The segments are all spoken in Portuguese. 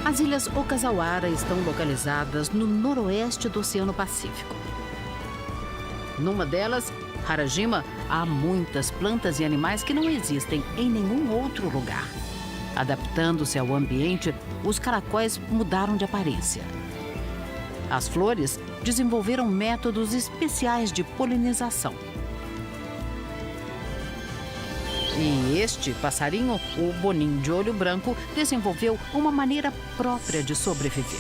As Ilhas Okazawara estão localizadas no noroeste do Oceano Pacífico. Numa delas, Harajima, há muitas plantas e animais que não existem em nenhum outro lugar. Adaptando-se ao ambiente, os caracóis mudaram de aparência. As flores desenvolveram métodos especiais de polinização. E este passarinho, o bonim de olho branco, desenvolveu uma maneira própria de sobreviver.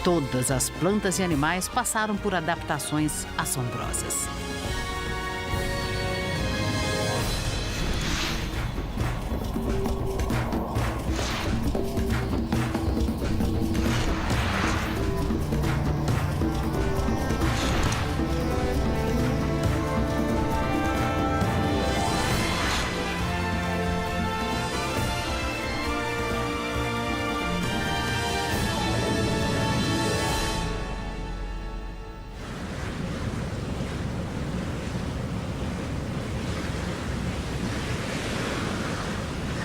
Todas as plantas e animais passaram por adaptações assombrosas.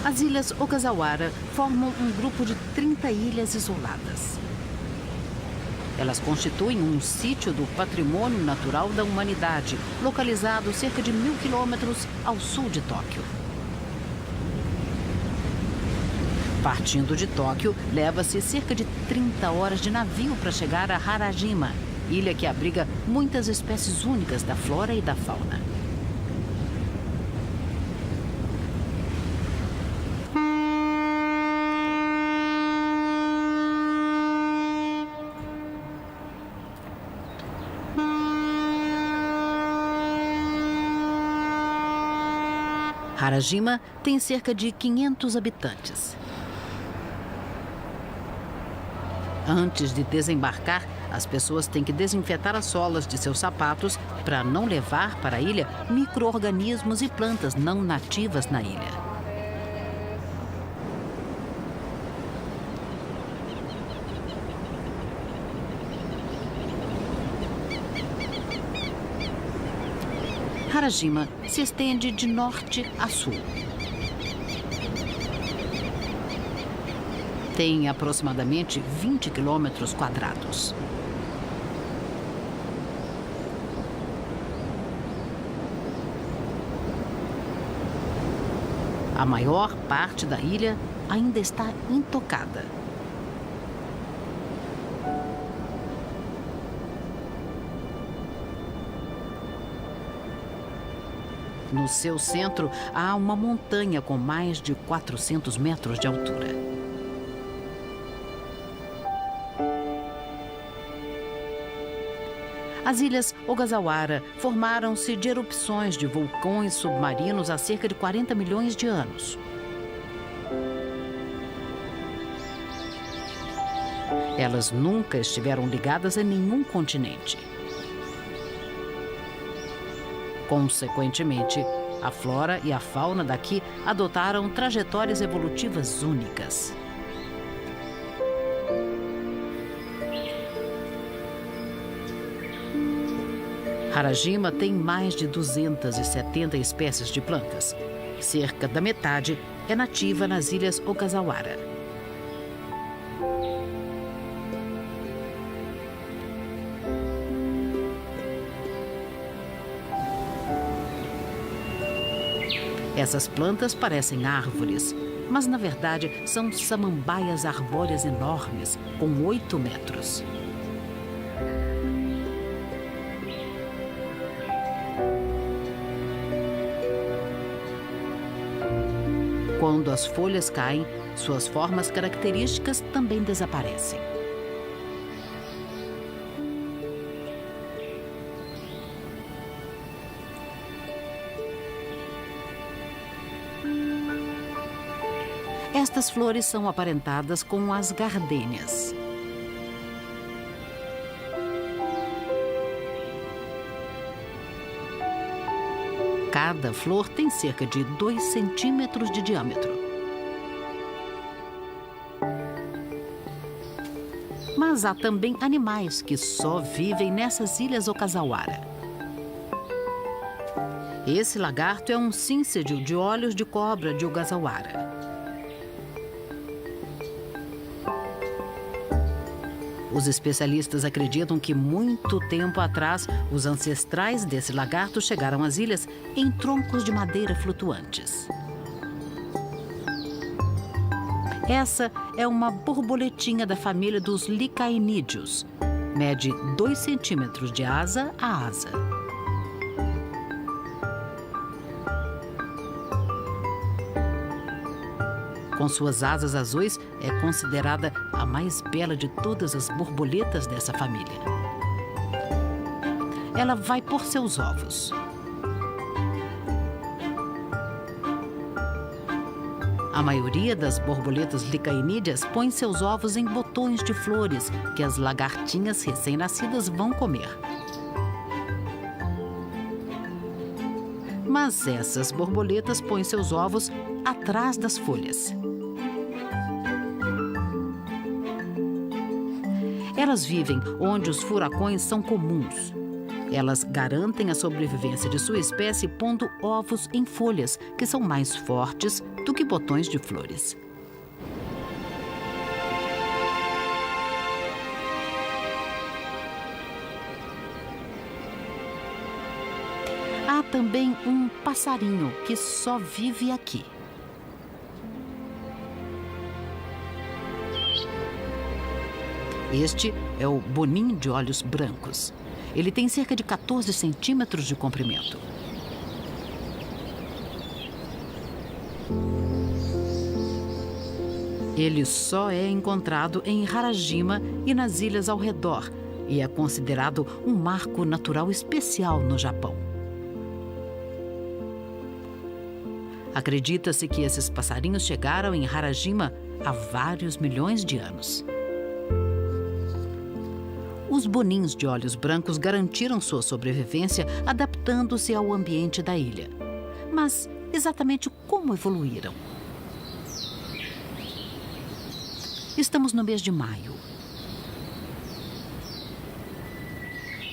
As Ilhas Okazawara formam um grupo de 30 ilhas isoladas. Elas constituem um sítio do patrimônio natural da humanidade, localizado cerca de 1.000 quilômetros ao sul de Tóquio. Partindo de Tóquio, leva-se cerca de 30 horas de navio para chegar a Harajima, ilha que abriga muitas espécies únicas da flora e da fauna. Harajima tem cerca de 500 habitantes. Antes de desembarcar, as pessoas têm que desinfetar as solas de seus sapatos para não levar para a ilha micro-organismos e plantas não nativas na ilha. Harajima se estende de norte a sul. Tem aproximadamente 20 quilômetros quadrados. A maior parte da ilha ainda está intocada. No seu centro, há uma montanha com mais de 400 metros de altura. As Ilhas Okazawara formaram-se de erupções de vulcões submarinos há cerca de 40 milhões de anos. Elas nunca estiveram ligadas a nenhum continente. Consequentemente, a flora e a fauna daqui adotaram trajetórias evolutivas únicas. Harajima tem mais de 270 espécies de plantas. Cerca da metade é nativa nas Ilhas Okazawara. Essas plantas parecem árvores, mas na verdade são samambaias arbóreas enormes, com 8 metros. Quando as folhas caem, suas formas características também desaparecem. Estas flores são aparentadas com as gardênias. Cada flor tem cerca de 2 centímetros de diâmetro. Mas há também animais que só vivem nessas Ilhas Okazawara. Esse lagarto é um cíncede de olhos de cobra de Okazawara. Os especialistas acreditam que muito tempo atrás, os ancestrais desse lagarto chegaram às ilhas em troncos de madeira flutuantes. Essa é uma borboletinha da família dos licaenídeos. Mede 2 centímetros de asa a asa. Com suas asas azuis, é considerada a mais bela de todas as borboletas dessa família. Ela vai pôr seus ovos. A maioria das borboletas licaenídeas põe seus ovos em botões de flores que as lagartinhas recém-nascidas vão comer. Mas essas borboletas põem seus ovos atrás das folhas. Elas vivem onde os furacões são comuns. Elas garantem a sobrevivência de sua espécie pondo ovos em folhas, que são mais fortes do que botões de flores. Há também um passarinho que só vive aqui. Este é o bonim de olhos brancos. Ele tem cerca de 14 centímetros de comprimento. Ele só é encontrado em Harajima e nas ilhas ao redor e é considerado um marco natural especial no Japão. Acredita-se que esses passarinhos chegaram em Harajima há vários milhões de anos. Os bonins de olhos brancos garantiram sua sobrevivência adaptando-se ao ambiente da ilha. Mas exatamente como evoluíram? Estamos no mês de maio.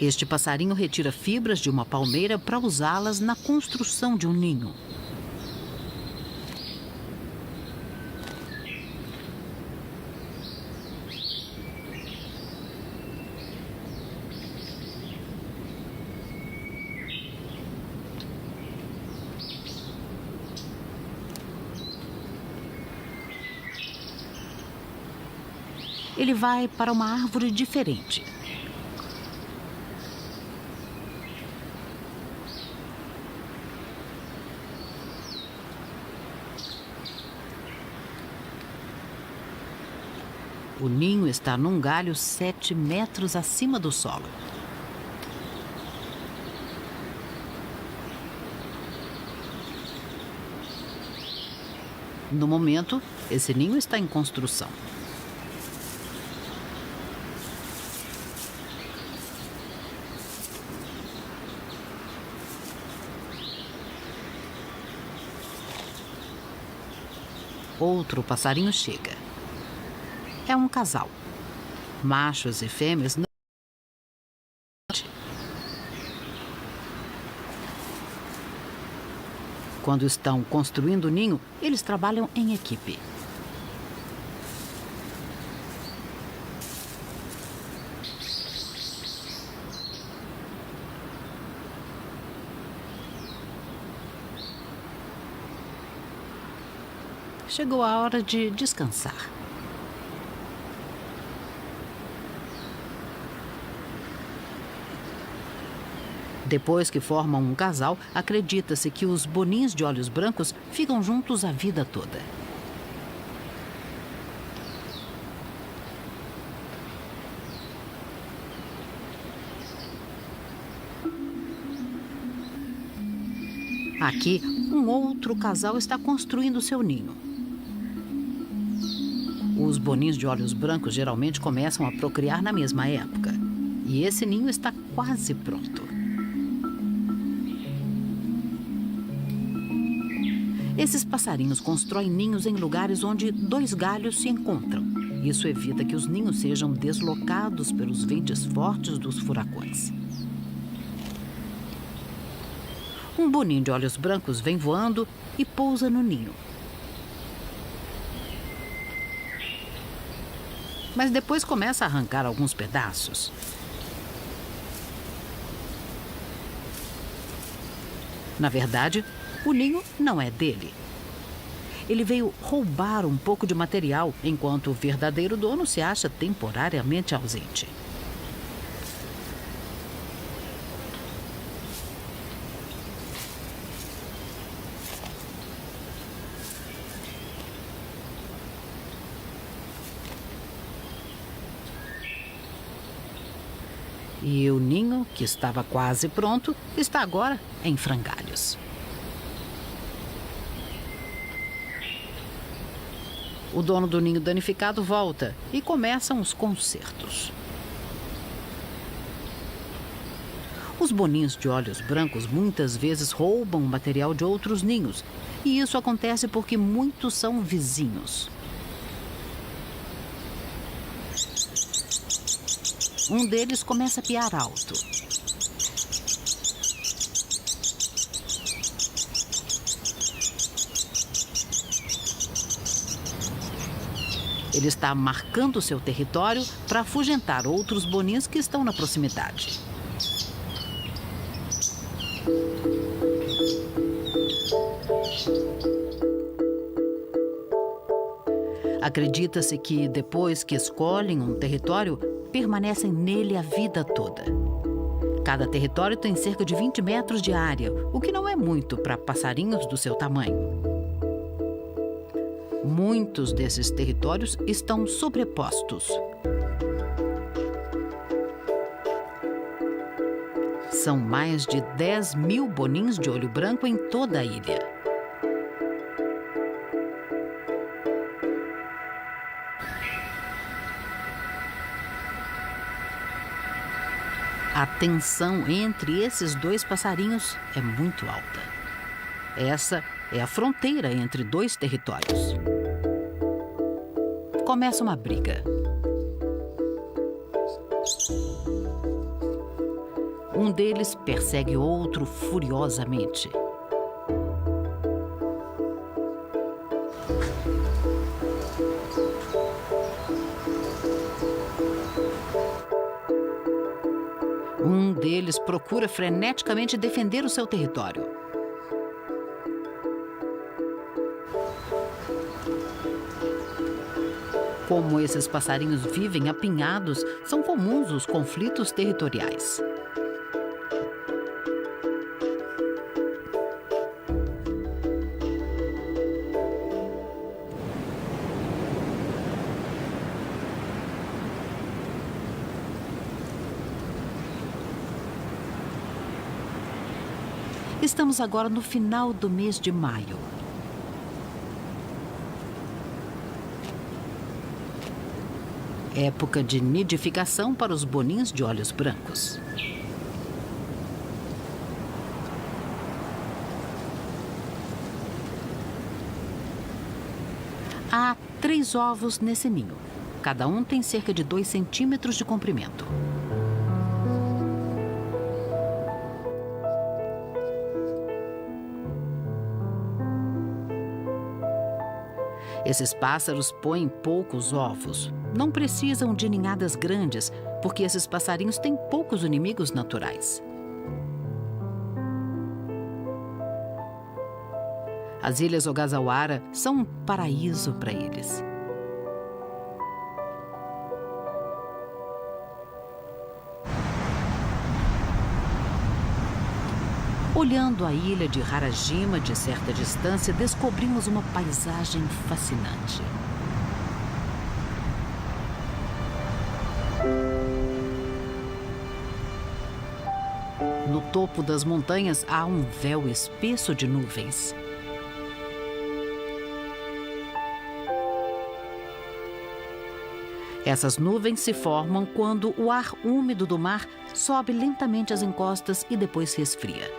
Este passarinho retira fibras de uma palmeira para usá-las na construção de um ninho. Ele vai para uma árvore diferente. O ninho está num galho 7 metros acima do solo. No momento, esse ninho está em construção. Outro passarinho chega. É um casal. Machos e fêmeas não... Quando estão construindo o ninho, eles trabalham em equipe. Chegou a hora de descansar. Depois que formam um casal, acredita-se que os bonins de olhos brancos ficam juntos a vida toda. Aqui, um outro casal está construindo seu ninho. Os bonins de olhos brancos geralmente começam a procriar na mesma época. E esse ninho está quase pronto. Esses passarinhos constroem ninhos em lugares onde 2 galhos se encontram. Isso evita que os ninhos sejam deslocados pelos ventos fortes dos furacões. Um boninho de olhos brancos vem voando e pousa no ninho. mas depois começa a arrancar alguns pedaços. Na verdade, o ninho não é dele. Ele veio roubar um pouco de material, enquanto o verdadeiro dono se acha temporariamente ausente. E o ninho, que estava quase pronto, está agora em frangalhos. O dono do ninho danificado volta e começam os consertos. Os boninhos de olhos brancos muitas vezes roubam o material de outros ninhos, e isso acontece porque muitos são vizinhos. Um deles começa a piar alto. Ele está marcando seu território para afugentar outros bonins que estão na proximidade. Acredita-se que, depois que escolhem um território, permanecem nele a vida toda. Cada território tem cerca de 20 metros de área, o que não é muito para passarinhos do seu tamanho. Muitos desses territórios estão sobrepostos. São mais de 10.000 bonins de olho branco em toda a ilha. A tensão entre esses dois passarinhos é muito alta. Essa é a fronteira entre dois territórios. Começa uma briga. Um deles persegue outro furiosamente. Um deles procura freneticamente defender o seu território. Como esses passarinhos vivem apinhados, são comuns os conflitos territoriais. Estamos agora no final do mês de maio. Época de nidificação para os bonins de olhos brancos. Há 3 ovos nesse ninho. Cada um tem cerca de 2 centímetros de comprimento. Esses pássaros põem poucos ovos. Não precisam de ninhadas grandes, porque esses passarinhos têm poucos inimigos naturais. As Ilhas Ogasawara são um paraíso para eles. Olhando a ilha de Harajima de certa distância, descobrimos uma paisagem fascinante. No topo das montanhas há um véu espesso de nuvens. Essas nuvens se formam quando o ar úmido do mar sobe lentamente as encostas e depois se esfria.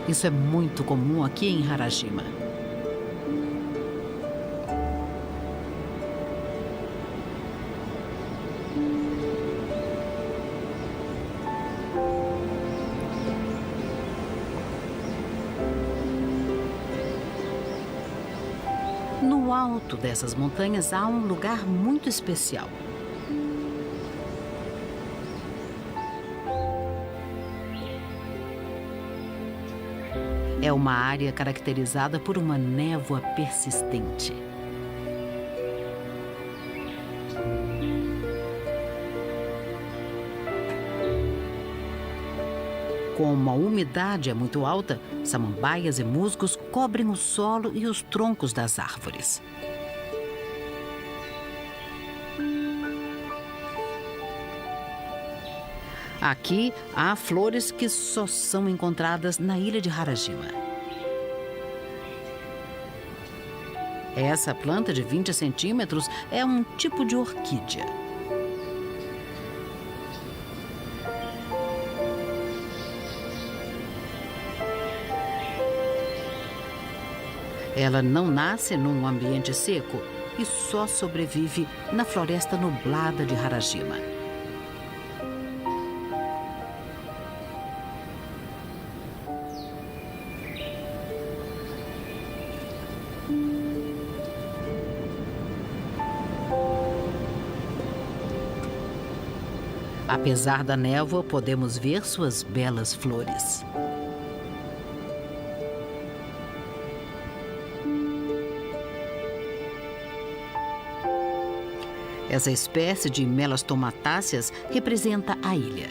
Isso é muito comum aqui em Harajima. No alto dessas montanhas há um lugar muito especial. É uma área caracterizada por uma névoa persistente. Como a umidade é muito alta, samambaias e musgos cobrem o solo e os troncos das árvores. Aqui há flores que só são encontradas na ilha de Harajima. Essa planta de 20 centímetros é um tipo de orquídea. Ela não nasce num ambiente seco e só sobrevive na floresta nublada de Harajima. Apesar da névoa, podemos ver suas belas flores. Essa espécie de melastomatáceas representa a ilha.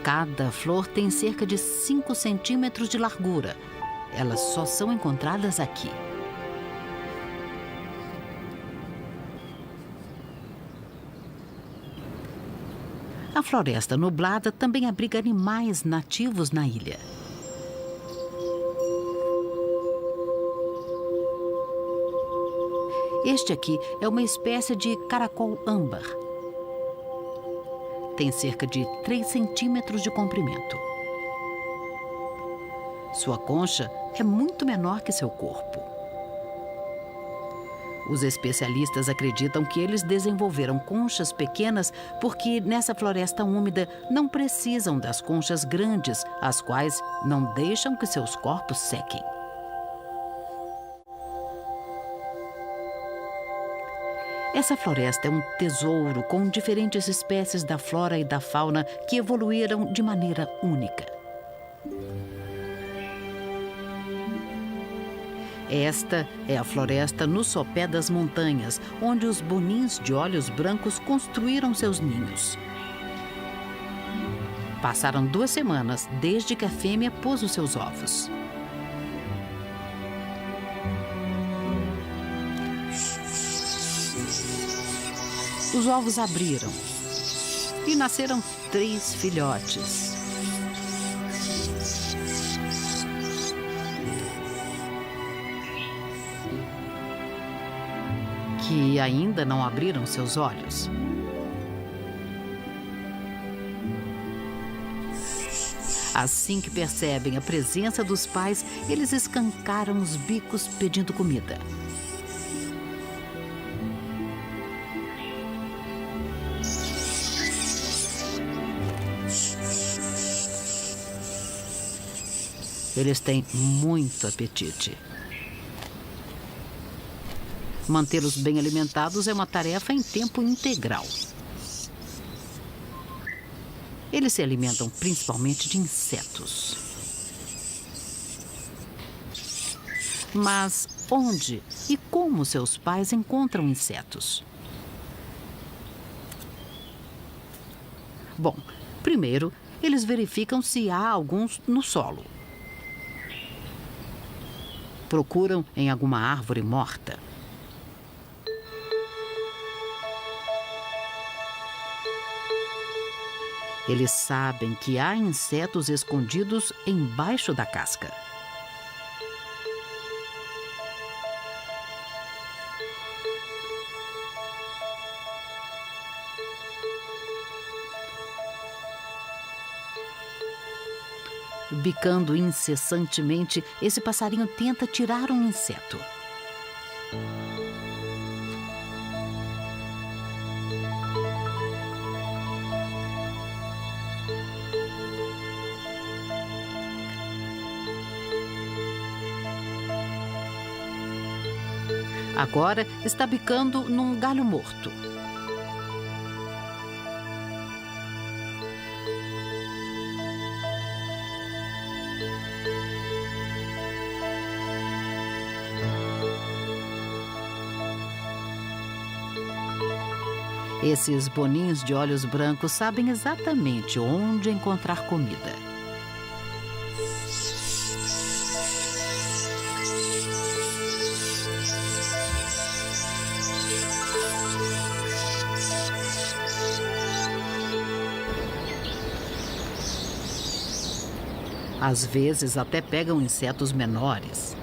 Cada flor tem cerca de 5 centímetros de largura. Elas só são encontradas aqui. A floresta nublada também abriga animais nativos na ilha. Este aqui é uma espécie de caracol âmbar. Tem cerca de 3 centímetros de comprimento. Sua concha é muito menor que seu corpo. Os especialistas acreditam que eles desenvolveram conchas pequenas porque nessa floresta úmida não precisam das conchas grandes, as quais não deixam que seus corpos sequem. Essa floresta é um tesouro com diferentes espécies da flora e da fauna que evoluíram de maneira única. Esta é a floresta no sopé das montanhas, onde os bonins de olhos brancos construíram seus ninhos. Passaram 2 semanas desde que a fêmea pôs os seus ovos. Os ovos abriram e nasceram 3 filhotes. Que ainda não abriram seus olhos. Assim que percebem a presença dos pais, eles escancaram os bicos pedindo comida. Eles têm muito apetite. Mantê-los bem alimentados é uma tarefa em tempo integral. Eles se alimentam principalmente de insetos. Mas onde e como seus pais encontram insetos? Bom, primeiro, eles verificam se há alguns no solo. Procuram em alguma árvore morta. Eles sabem que há insetos escondidos embaixo da casca. Bicando incessantemente, esse passarinho tenta tirar um inseto. Agora está bicando num galho morto. Esses boninhos de olhos brancos sabem exatamente onde encontrar comida. Às vezes até pegam insetos menores.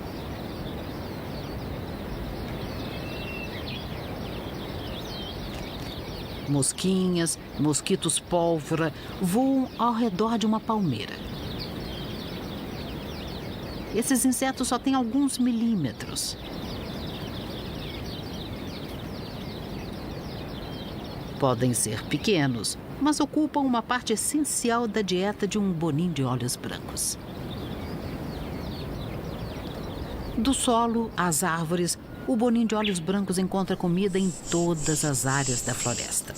Mosquinhas, mosquitos pólvora voam ao redor de uma palmeira. Esses insetos só têm alguns milímetros. Podem ser pequenos, mas ocupam uma parte essencial da dieta de um boninho de olhos brancos. Do solo às árvores, o boninho de olhos brancos encontra comida em todas as áreas da floresta.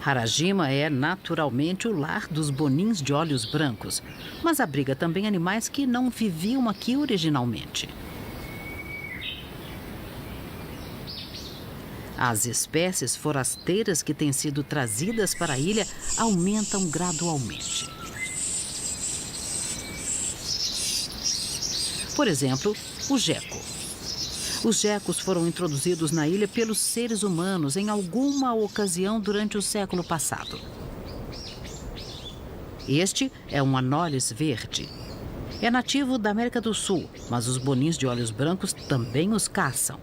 Harajima é naturalmente o lar dos boninhos de olhos brancos, mas abriga também animais que não viviam aqui originalmente. As espécies forasteiras que têm sido trazidas para a ilha aumentam gradualmente. Por exemplo, o geco. Os gecos foram introduzidos na ilha pelos seres humanos em alguma ocasião durante o século passado. Este é um Anolis verde. É nativo da América do Sul, mas os boninhos de olhos brancos também os caçam.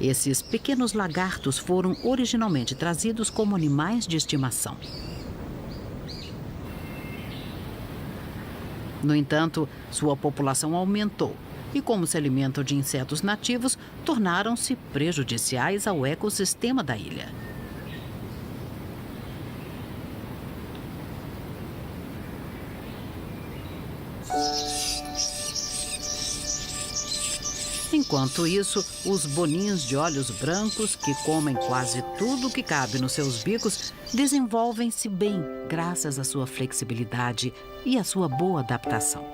Esses pequenos lagartos foram originalmente trazidos como animais de estimação. No entanto, sua população aumentou e, como se alimentam de insetos nativos, tornaram-se prejudiciais ao ecossistema da ilha. Enquanto isso, os boninhos de olhos brancos, que comem quase tudo que cabe nos seus bicos, desenvolvem-se bem graças à sua flexibilidade e à sua boa adaptação.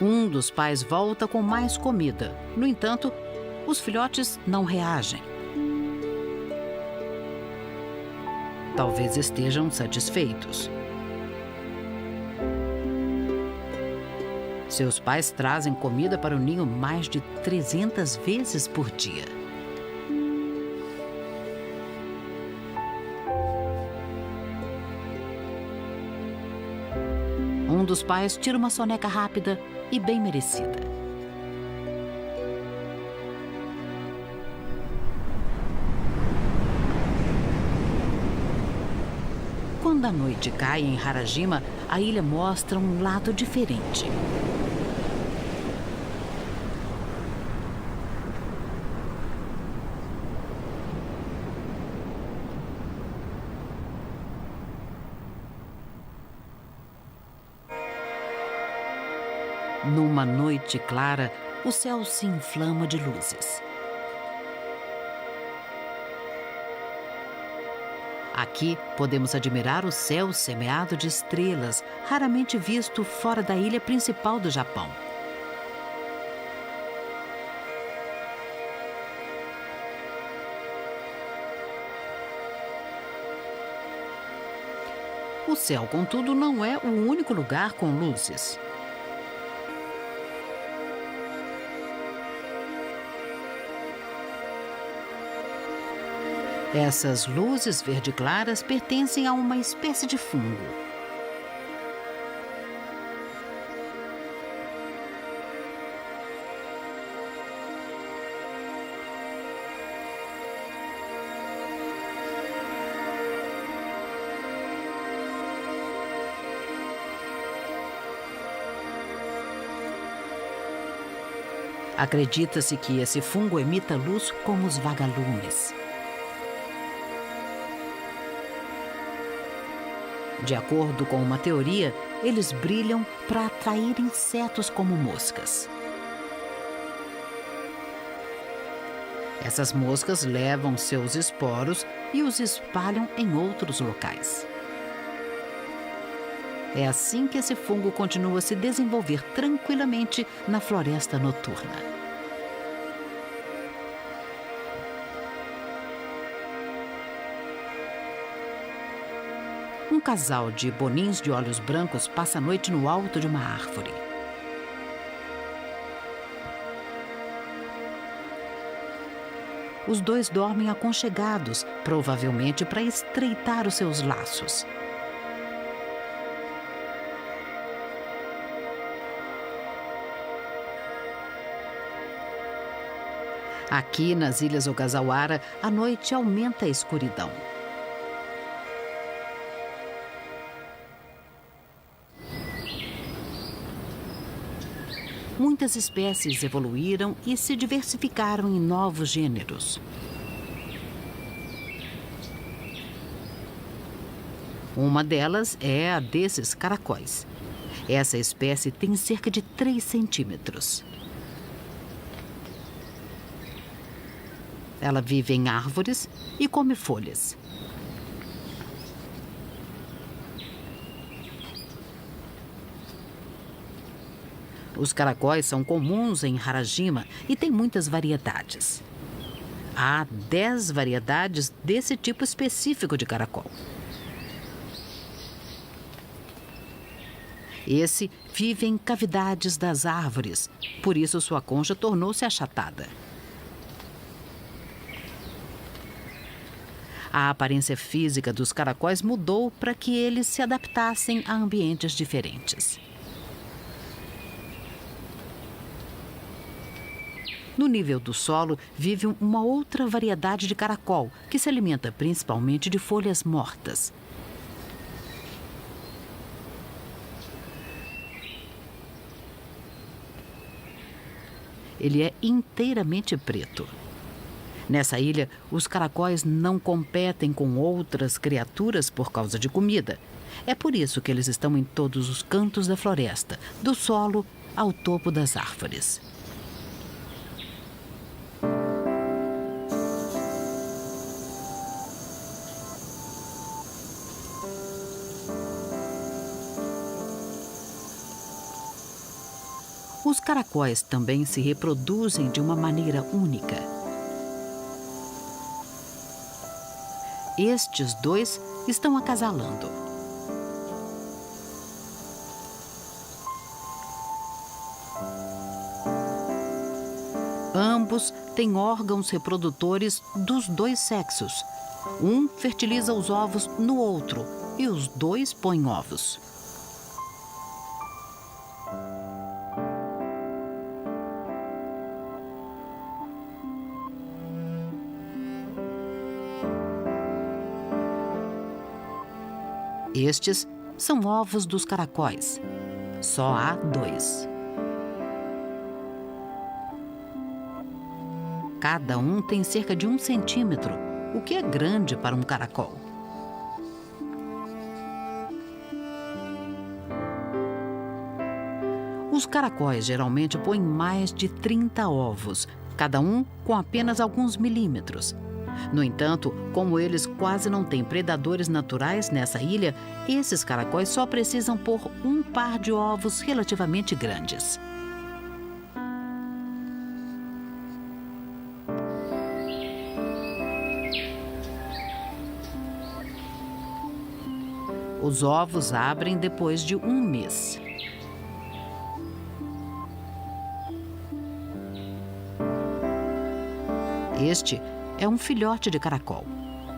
Um dos pais volta com mais comida. No entanto, os filhotes não reagem. Talvez estejam satisfeitos. Seus pais trazem comida para o ninho mais de 300 vezes por dia. Um dos pais tira uma soneca rápida e bem merecida. Quando a noite cai em Harajima, a ilha mostra um lado diferente. Numa noite clara, o céu se inflama de luzes. Aqui podemos admirar o céu semeado de estrelas, raramente visto fora da ilha principal do Japão. O céu, contudo, não é o único lugar com luzes. Essas luzes verde claras pertencem a uma espécie de fungo. Acredita-se que esse fungo emita luz como os vagalumes. De acordo com uma teoria, eles brilham para atrair insetos como moscas. Essas moscas levam seus esporos e os espalham em outros locais. É assim que esse fungo continua a se desenvolver tranquilamente na floresta noturna. Um casal de bonins de olhos brancos passa a noite no alto de uma árvore. Os dois dormem aconchegados, provavelmente para estreitar os seus laços. Aqui nas Ilhas Ogasawara, a noite aumenta a escuridão. Muitas espécies evoluíram e se diversificaram em novos gêneros. Uma delas é a desses caracóis. Essa espécie tem cerca de 3 centímetros. Ela vive em árvores e come folhas. Os caracóis são comuns em Harajima e têm muitas variedades. Há 10 variedades desse tipo específico de caracol. Esse vive em cavidades das árvores, por isso sua concha tornou-se achatada. A aparência física dos caracóis mudou para que eles se adaptassem a ambientes diferentes. No nível do solo, vive uma outra variedade de caracol, que se alimenta principalmente de folhas mortas. Ele é inteiramente preto. Nessa ilha, os caracóis não competem com outras criaturas por causa de comida. É por isso que eles estão em todos os cantos da floresta, do solo ao topo das árvores. Os caracóis também se reproduzem de uma maneira única. Estes dois estão acasalando. Ambos têm órgãos reprodutores dos dois sexos. Um fertiliza os ovos no outro e os dois põem ovos. Estes são ovos dos caracóis. Só há 2. Cada um tem cerca de 1 centímetro, o que é grande para um caracol. Os caracóis geralmente põem mais de 30 ovos, cada um com apenas alguns milímetros. No entanto, como eles quase não têm predadores naturais nessa ilha, esses caracóis só precisam pôr um par de ovos relativamente grandes. Os ovos abrem depois de 1 mês. Este é um filhote de caracol.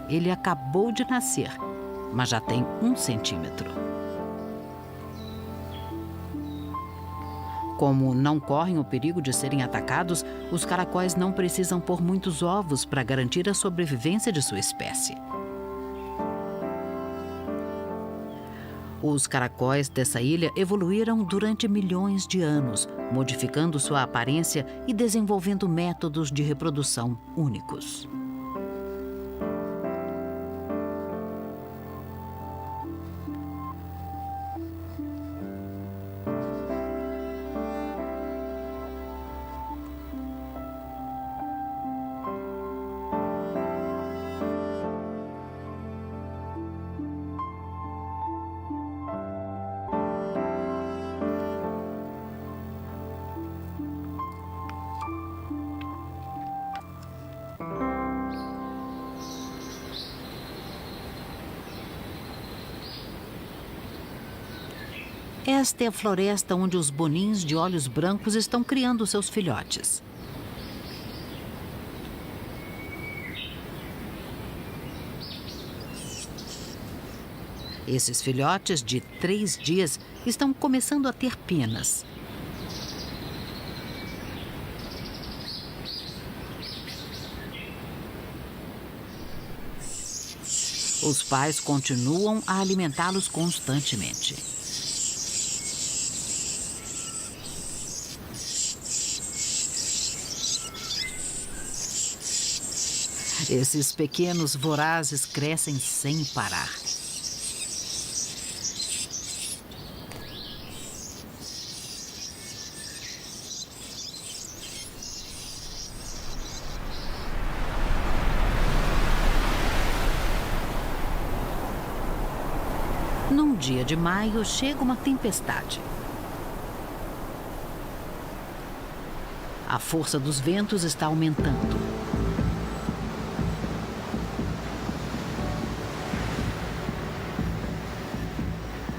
Ele acabou de nascer, mas já tem 1 centímetro. Como não correm o perigo de serem atacados, os caracóis não precisam pôr muitos ovos para garantir a sobrevivência de sua espécie. Os caracóis dessa ilha evoluíram durante milhões de anos, modificando sua aparência e desenvolvendo métodos de reprodução únicos. Esta é a floresta onde os bonins de olhos brancos estão criando seus filhotes. Esses filhotes de 3 dias estão começando a ter penas. Os pais continuam a alimentá-los constantemente. Esses pequenos vorazes crescem sem parar. Num dia de maio, chega uma tempestade. A força dos ventos está aumentando.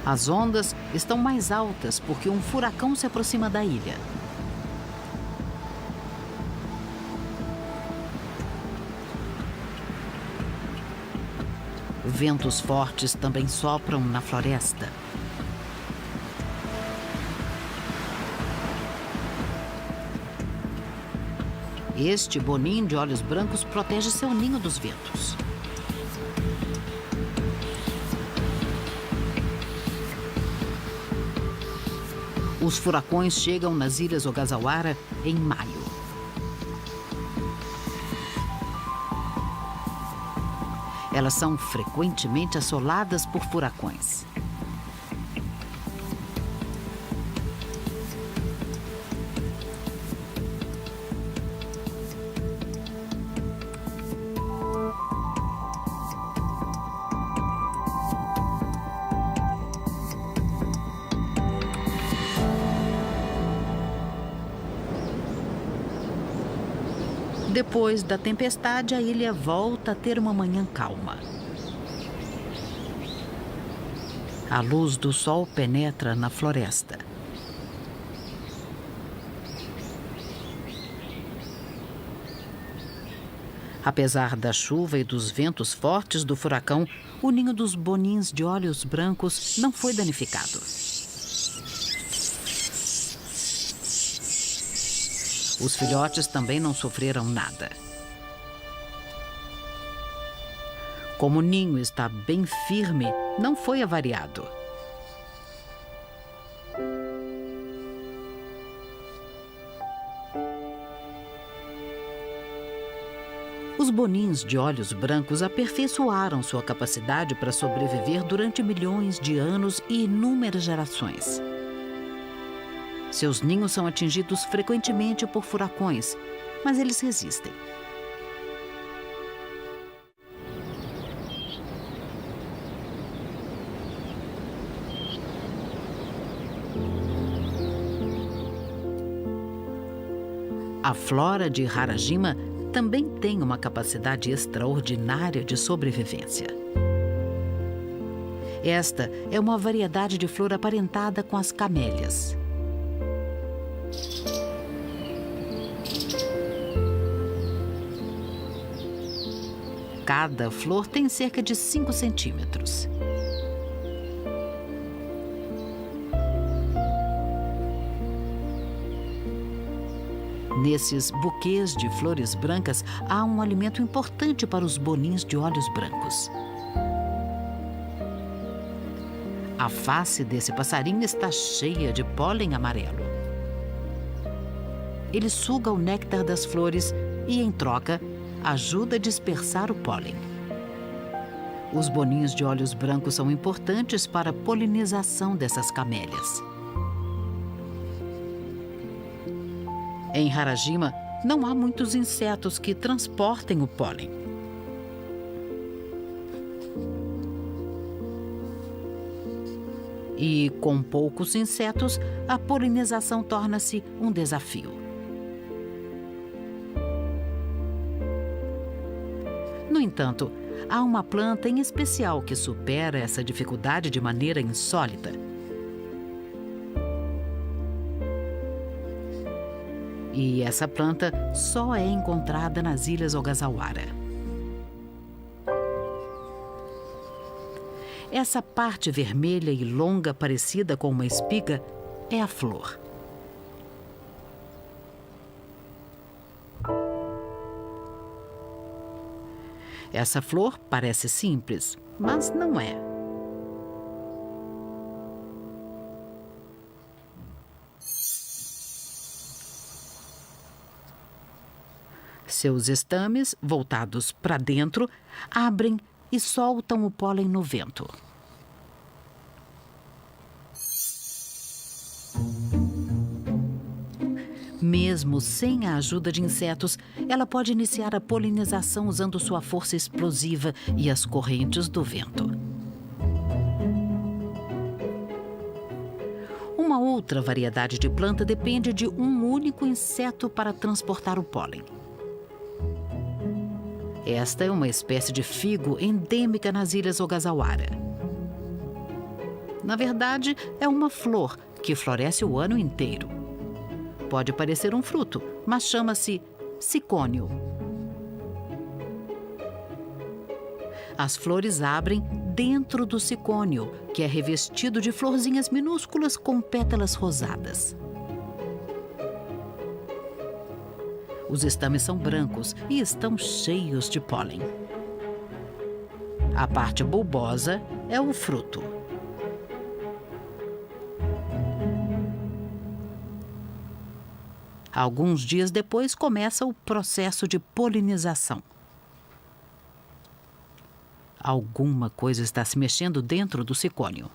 As ondas estão mais altas porque um furacão se aproxima da ilha. Ventos fortes também sopram na floresta. Este bonim de olhos brancos protege seu ninho dos ventos. Os furacões chegam nas Ilhas Ogasawara em maio. Elas são frequentemente assoladas por furacões. Depois da tempestade, a ilha volta a ter uma manhã calma. A luz do sol penetra na floresta. Apesar da chuva e dos ventos fortes do furacão, o ninho dos bonins de olhos brancos não foi danificado. Os filhotes também não sofreram nada. Como o ninho está bem firme, não foi avariado. Os bonins de olhos brancos aperfeiçoaram sua capacidade para sobreviver durante milhões de anos e inúmeras gerações. Seus ninhos são atingidos frequentemente por furacões, mas eles resistem. A flora de Harajima também tem uma capacidade extraordinária de sobrevivência. Esta é uma variedade de flor aparentada com as camélias. Cada flor tem cerca de 5 centímetros. Nesses buquês de flores brancas, há um alimento importante para os bonins de olhos brancos. A face desse passarinho está cheia de pólen amarelo. Ele suga o néctar das flores e, em troca, ajuda a dispersar o pólen. Os boninhos de olhos brancos são importantes para a polinização dessas camélias. Em Harajima, não há muitos insetos que transportem o pólen. E, com poucos insetos, a polinização torna-se um desafio. No entanto, há uma planta em especial que supera essa dificuldade de maneira insólita. E essa planta só é encontrada nas Ilhas Ogasawara. Essa parte vermelha e longa, parecida com uma espiga, é a flor. Essa flor parece simples, mas não é. Seus estames, voltados para dentro, abrem e soltam o pólen no vento. Mesmo sem a ajuda de insetos, ela pode iniciar a polinização usando sua força explosiva e as correntes do vento. Uma outra variedade de planta depende de um único inseto para transportar o pólen. Esta é uma espécie de figo endêmica nas Ilhas Ogasawara. Na verdade, é uma flor que floresce o ano inteiro. Pode parecer um fruto, mas chama-se cicônio. As flores abrem dentro do cicônio, que é revestido de florzinhas minúsculas com pétalas rosadas. Os estames são brancos e estão cheios de pólen. A parte bulbosa é o fruto. Alguns dias depois começa o processo de polinização. Alguma coisa está se mexendo dentro do cicônio.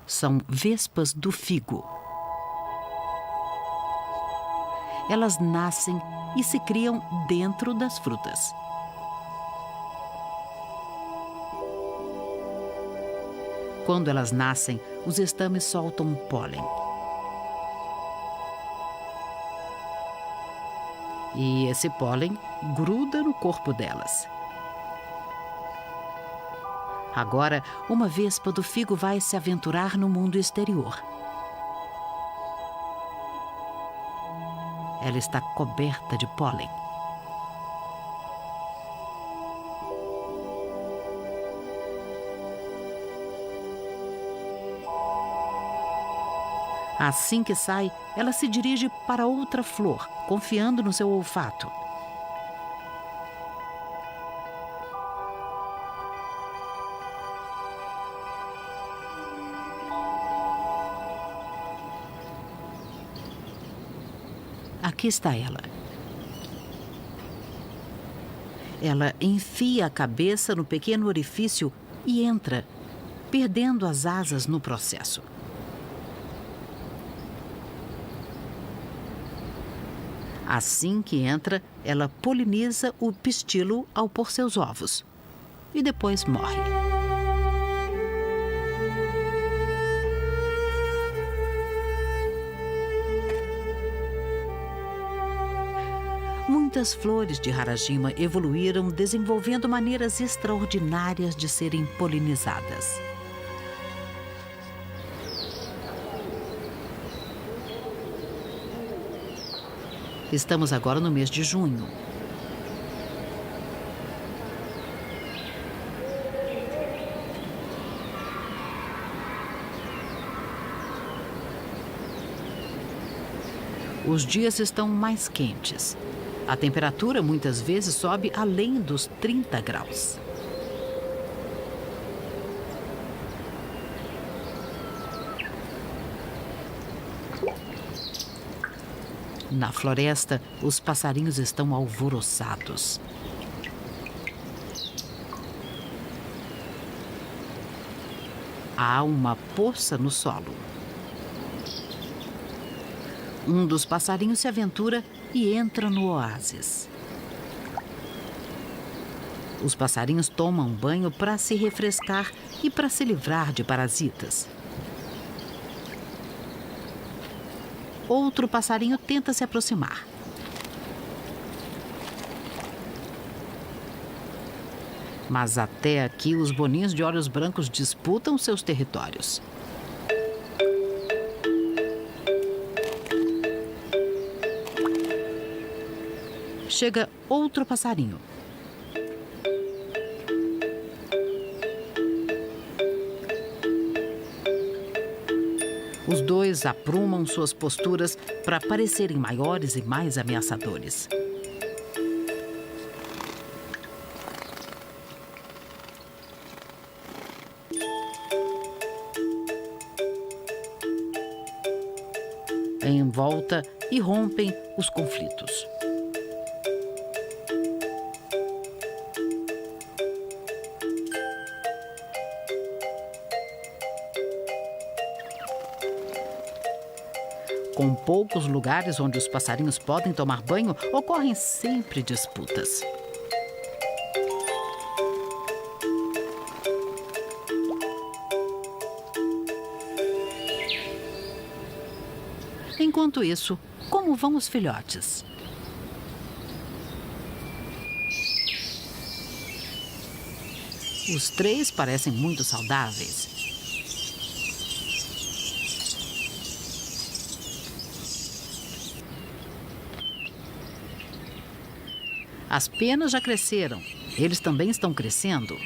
São vespas do figo. Elas nascem e se criam dentro das frutas. Quando elas nascem, os estames soltam pólen. E esse pólen gruda no corpo delas. Agora, uma vespa do figo vai se aventurar no mundo exterior. Ela está coberta de pólen. Assim que sai, ela se dirige para outra flor, confiando no seu olfato. Aqui está ela. Ela enfia a cabeça no pequeno orifício e entra, perdendo as asas no processo. Assim que entra, ela poliniza o pistilo ao pôr seus ovos e depois morre. Muitas flores de Harajima evoluíram desenvolvendo maneiras extraordinárias de serem polinizadas. Estamos agora no mês de junho. Os dias estão mais quentes. A temperatura muitas vezes sobe além dos 30 graus. Na floresta, os passarinhos estão alvoroçados. Há uma poça no solo. Um dos passarinhos se aventura e entra no oásis. Os passarinhos tomam banho para se refrescar e para se livrar de parasitas. Outro passarinho tenta se aproximar. Mas até aqui os boninhos de olhos brancos disputam seus territórios. Chega outro passarinho. Os dois aprumam suas posturas para parecerem maiores e mais ameaçadores. Em volta e rompem os conflitos. Com poucos lugares onde os passarinhos podem tomar banho, ocorrem sempre disputas. Enquanto isso, como vão os filhotes? Os três parecem muito saudáveis. As penas já cresceram. Eles também estão crescendo.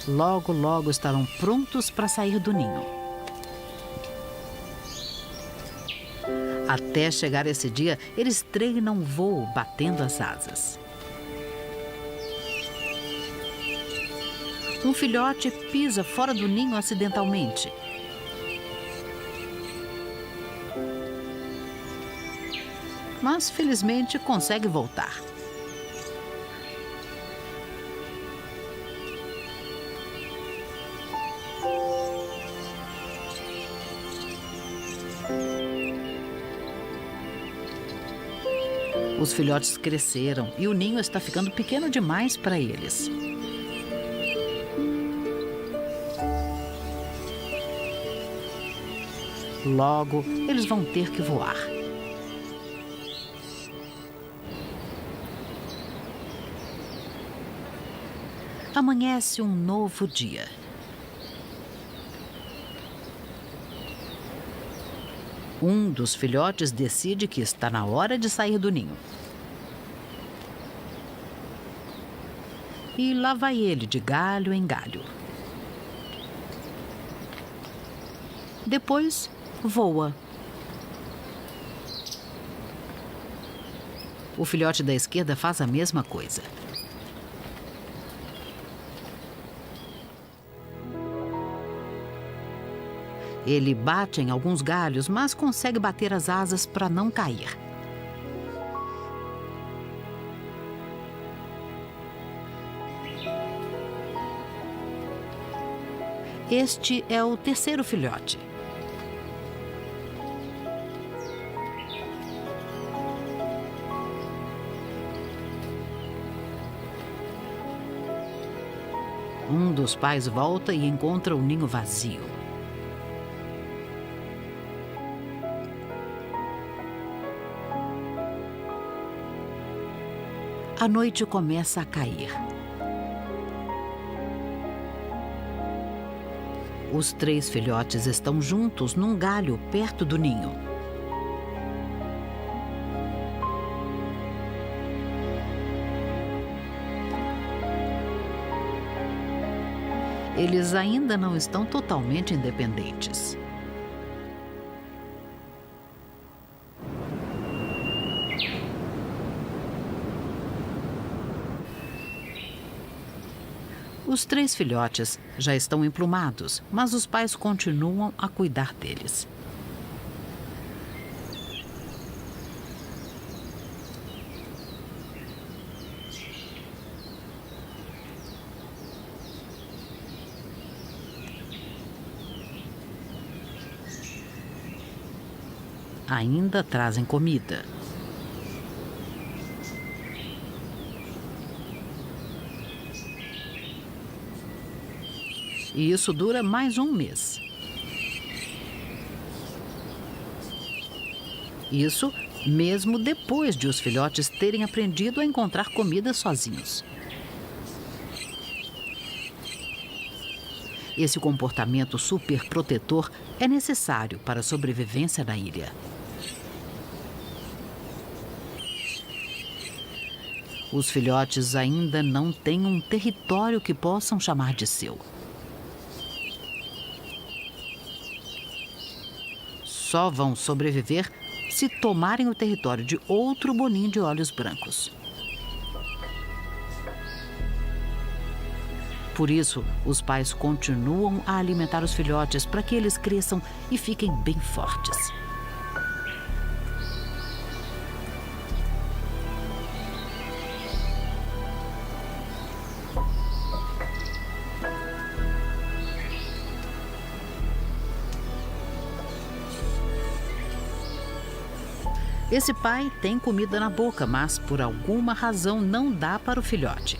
Logo, logo estarão prontos para sair do ninho. Até chegar esse dia, eles treinam voo batendo as asas. Um filhote pisa fora do ninho acidentalmente. Mas, felizmente, consegue voltar. Os filhotes cresceram e o ninho está ficando pequeno demais para eles. Logo, eles vão ter que voar. Amanhece um novo dia. Um dos filhotes decide que está na hora de sair do ninho. E lá vai ele, de galho em galho. Depois, voa. O filhote da esquerda faz a mesma coisa. Ele bate em alguns galhos, mas consegue bater as asas para não cair. Este é o terceiro filhote. Um dos pais volta e encontra o ninho vazio. A noite começa a cair. Os três filhotes estão juntos num galho perto do ninho. Eles ainda não estão totalmente independentes. Os 3 filhotes já estão emplumados, mas os pais continuam a cuidar deles. Ainda trazem comida. E isso dura mais um mês. Isso mesmo depois de os filhotes terem aprendido a encontrar comida sozinhos. Esse comportamento superprotetor é necessário para a sobrevivência na ilha. Os filhotes ainda não têm um território que possam chamar de seu. Só vão sobreviver se tomarem o território de outro boninho de olhos brancos. Por isso, os pais continuam a alimentar os filhotes para que eles cresçam e fiquem bem fortes. Esse pai tem comida na boca, mas por alguma razão não dá para o filhote.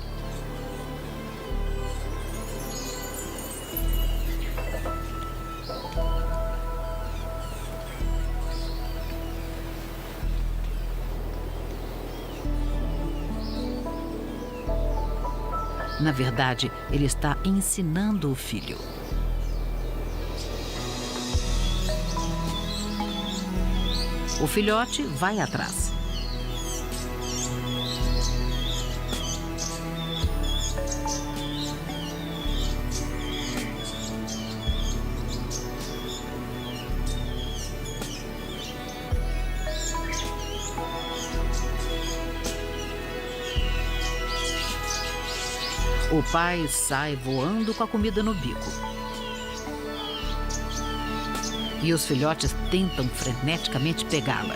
Na verdade, ele está ensinando o filho. O filhote vai atrás. O pai sai voando com a comida no bico. E os filhotes tentam freneticamente pegá-la.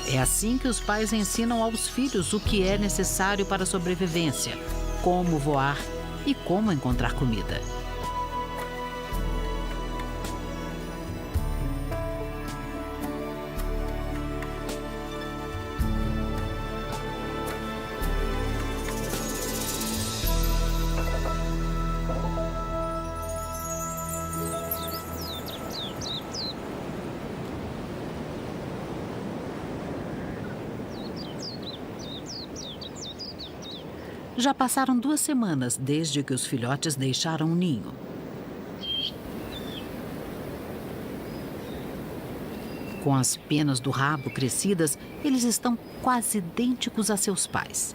É assim que os pais ensinam aos filhos o que é necessário para a sobrevivência, como voar e como encontrar comida. Já passaram 2 semanas desde que os filhotes deixaram o ninho. Com as penas do rabo crescidas, eles estão quase idênticos a seus pais.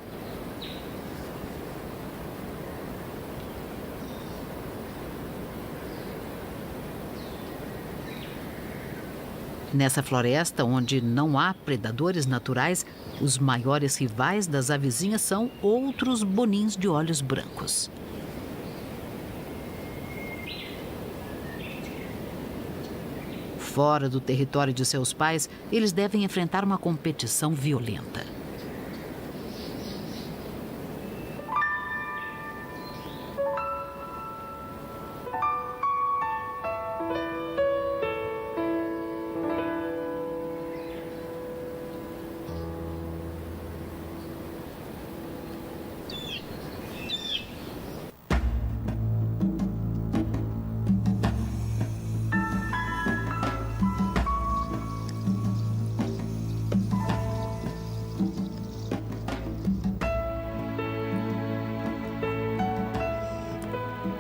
Nessa floresta, onde não há predadores naturais, os maiores rivais das avezinhas são outros bonins de olhos brancos. Fora do território de seus pais, eles devem enfrentar uma competição violenta.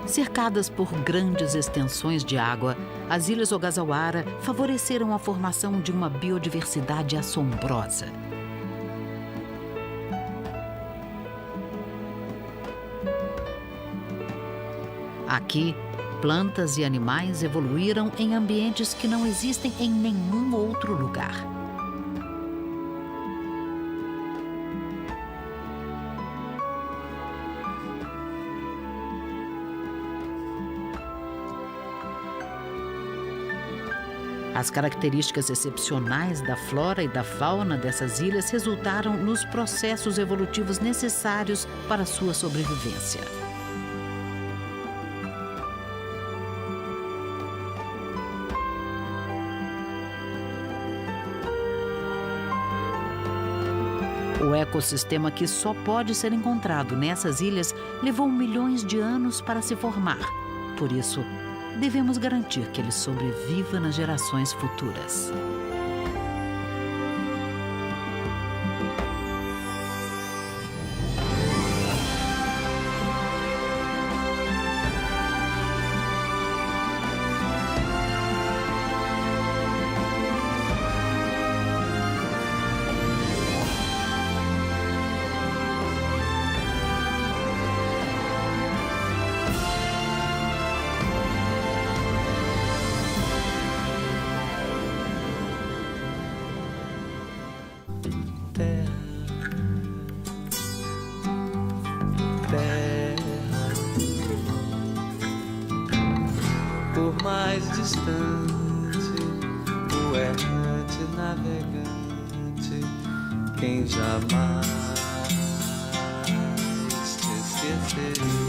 Cercadas por grandes extensões de água, as Ilhas Ogasawara favoreceram a formação de uma biodiversidade assombrosa. Aqui, plantas e animais evoluíram em ambientes que não existem em nenhum outro lugar. As características excepcionais da flora e da fauna dessas ilhas resultaram nos processos evolutivos necessários para sua sobrevivência. O ecossistema que só pode ser encontrado nessas ilhas levou milhões de anos para se formar. Por isso, devemos garantir que ele sobreviva nas gerações futuras. Por mais distante, o errante navegante, quem jamais te esquecerá.